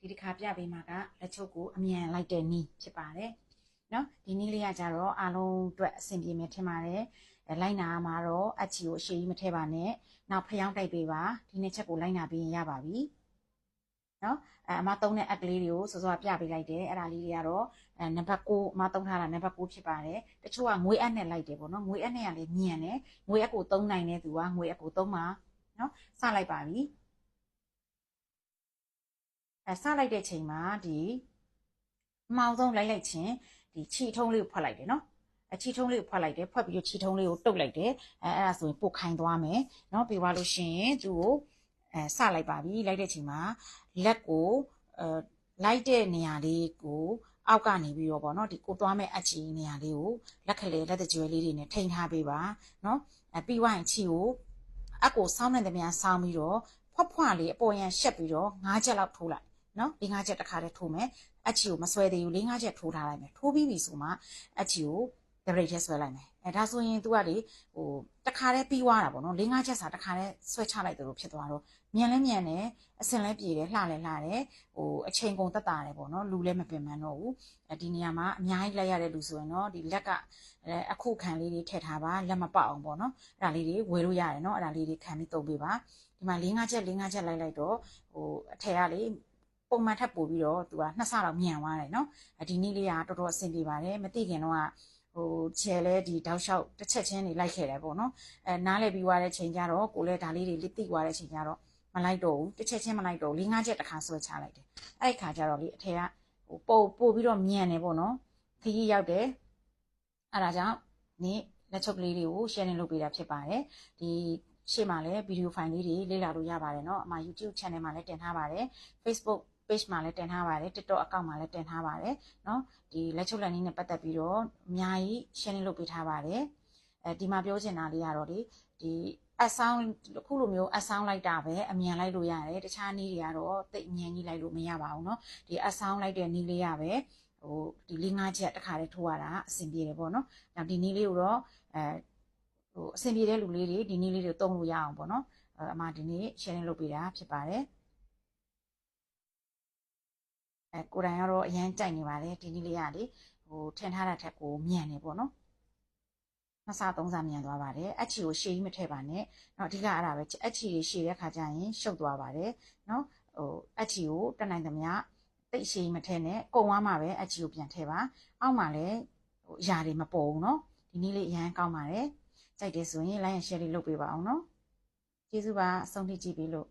ဒီတစ်ခါပြပေးမှာကလက်ချုပ်ကိုအမြန်လိုက်တဲ့နီးဖြစ်ပါတယ်နော်ဒီနီးလေးကကြတော့အားလုံးအတွက်အဆင်ပြေမယ်ထင်ပါတယ်လိုက်နာမှာတော့အချီကိုအရှိကြီးမထည့်ပါနဲ့နောက်ဖျောင်းတိုက်ပေးပါဒီနှစ်ချက်ကိုလိုက်နာပြီးရင်ရပါပြီနော်အမသုံးတဲ့အကလေးတွေကိုစောစောပြပေးလိုက်တယ်အဲ့ဒါလေးတွေကတော့နံပါတ်6အမသုံးထားတာနံပါတ်6ဖြစ်ပါတယ်တချို့ကငွေအပ်နဲ့လိုက်တယ်ပေါ့နော်ငွေအပ်နဲ့ကလည်းညံတယ်ငွေအပ်ကိုသုံးနိုင်တဲ့သူကငွေအပ်ကိုသုံးပါနော်စလိုက်ပါပြီစလိုက်တဲ့ချိန်မှာဒီအမောင်ဆုံးလိုက်ချင်းဒီခြေထုံးလေးကိုဖွက်လိုက်တယ်နော်ခြေထုံးလေးကိုဖွက်လိုက်တယ်ဖွက်ပြီးခြေထုံးလေးကိုတုတ်လိုက်တယ်အဲ့ဒါဆိုရင်ပုတ်ခိုင်းသွားမယ်နော်ပြီးသွားလို့ရှိရင်သူ့ကိုစလိုက်ပါပြီလိုက်တဲ့ချိန်မှာလက်ကိုလိုက်တဲ့နေရာလေးကိုအောက်ကနေပြီးတော့ပေါ့နော်ဒီကိုသွားမဲ့အချီနေရာလေးကိုလက်ခလေလက်တကြွယ်လေးတွေနဲ့ထိန်းထားပေးပါနော်ပြီးသွားရင်ခြေကိုအကိုဆောင်းတဲ့တမန်ဆောင်းပြီးတော့ဖွက်လေးအပေါ်ရန်ရှက်ပြီးတော့9ချက်လောက်ထိုးလိုက်နော်၄၅ချက်တစ်ခါတည်းထိုးမယ်အချီကိုမဆွဲသေးဘူး၄၅ချက်ထိုးထားလိုက်မယ်ထိုးပြီးပြီဆိုမှအချီကိုဒရိတ်ထဲဆွဲလိုက်မယ်ဒါဆိုရင် तू ကလေဟိုတစ်ခါတည်းပြီးသွားတာပေါ့နော်၄၅ချက်စာတစ်ခါတည်းဆွဲချလိုက်တယ်လို့ဖြစ်သွားတော့မြန်လဲမြန်တယ်အစင်လဲပြေတယ်လှလဲလှတယ်ဟိုအချိန်ကုန်တက်တာတယ်ပေါ့နော်လူလဲမပင်ပန်းတော့ဘူးဒီနေရာမှာအများကြီးလိုက်ရတဲ့လူဆိုရင်တော့ဒီလက်ကအခုခံလေးတွေထည့်ထားပါလက်မပေါက်အောင်ပေါ့နော်အဲ့ဒါလေးတွေဝယ်လို့ရတယ်နော်အဲ့ဒါလေးတွေခံပြီးသုံးပေးပါဒီမှာ၄၅ချက်လိုက်တော့ဟိုအထည်ကလေပုံမှန်ထပ်ပို့ပြီးတော့ तू က2ဆလောက်မြန်သွားတယ်နော်ဒီနေ့လေးကတော်တော်အဆင်ပြေပါတယ်မသိခင်တော့ဟိုချဲလဲဒီတောက်လျှောက်တစ်ချက်ချင်းနေလိုက်ခဲ့တယ်ပေါ့နော်နားလဲပြီးသွားတဲ့ချိန်ကျတော့ကိုလည်းဒါလေးတွေတိသွားတဲ့ချိန်ကျတော့မလိုက်တော့ဘူးတစ်ချက်ချင်းမလိုက်တော့၄၅ချက်တစ်ခါဆွဲချလိုက်တယ်အဲ့ဒီခါကျတော့လေအထည်ကဟိုပို့ပြီးတော့မြန်တယ်ပေါ့နော်ခကြီးရောက်တယ်အဲ့ဒါကြောင့်နေ့လက်ချုပ်လေးတွေကို sharing လုပ်ပေးတာဖြစ်ပါတယ်ဒီရှေ့မှာလည်းဗီဒီယိုဖိုင်လေးတွေလေ့လာလို့ရပါတယ်เนาะအမ YouTube channel မှာလည်းတင်ထားပါတယ် Facebook page မှာလည်းတင်ထားပါတယ် TikTok account မှာလည်းတင်ထားပါတယ်เนาะဒီလက်ချုပ်လက်နည်းနဲ့ပတ်သက်ပြီးတော့အများကြီး sharing လုပ်ပေးထားပါတယ်ဒီမှာပြောချင်တာလေးကတော့ဒီအဆောင်ခုလိုမျိုးအဆောင်လိုက်တာပဲအမြန်လိုက်လို့ရတယ်တခြားနည်းတွေကတော့တိတ်အမြန်ကြီးလိုက်လို့မရပါဘူးเนาะဒီအဆောင်လိုက်တဲ့နည်းလေးရပဲဟိုဒီ၄၅ချက်တစ်ခါတည်းထိုးရတာအဆင်ပြေတယ်ပေါ့เนาะနောက်ဒီနည်းလေးကိုတော့ဟိုအဆင်ပြေတဲ့လူလေးတွေဒီနည်းလေးတွေသုံးလို့ရအောင်ပေါ့เนาะအမဒီနေ့ sharing လုပ်ပေးတာဖြစ်ပါတယ်ကိုယ်တိုင်ကတော့အရန်ကြိုက်နေပါတယ်ဒီနည်းလေးကလေဟိုထင်ထားတာထက်ကိုမြန်နေပေါ့နော်နှစ်ဆသုံးဆမြန်သွားပါတယ်အချီကိုရှည်ကြီးမထည့်ပါနဲ့เนาะအဓိကအဲ့ဒါပဲအချီတွေရှည်တဲ့ခါကျရင်ရှုပ်သွားပါတယ်เนาะဟိုအချီကိုတက်နိုင်သမျှတိတ်ရှည်မထည့်နဲ့ကုံသွားမှပဲအချီကိုပြန်ထည့်ပါအောက်မှာလည်းဟိုအရာတွေမပေါ်ဘူးเนาะဒီနည်းလေးအရန်ကောင်းပါတယ်ကြိုက်တယ်ဆိုရင် like and share လေးလုပ်ပေးပါအောင်เนาะကျေးဇူးပါအဆုံးထိကြည့်ပေးလို့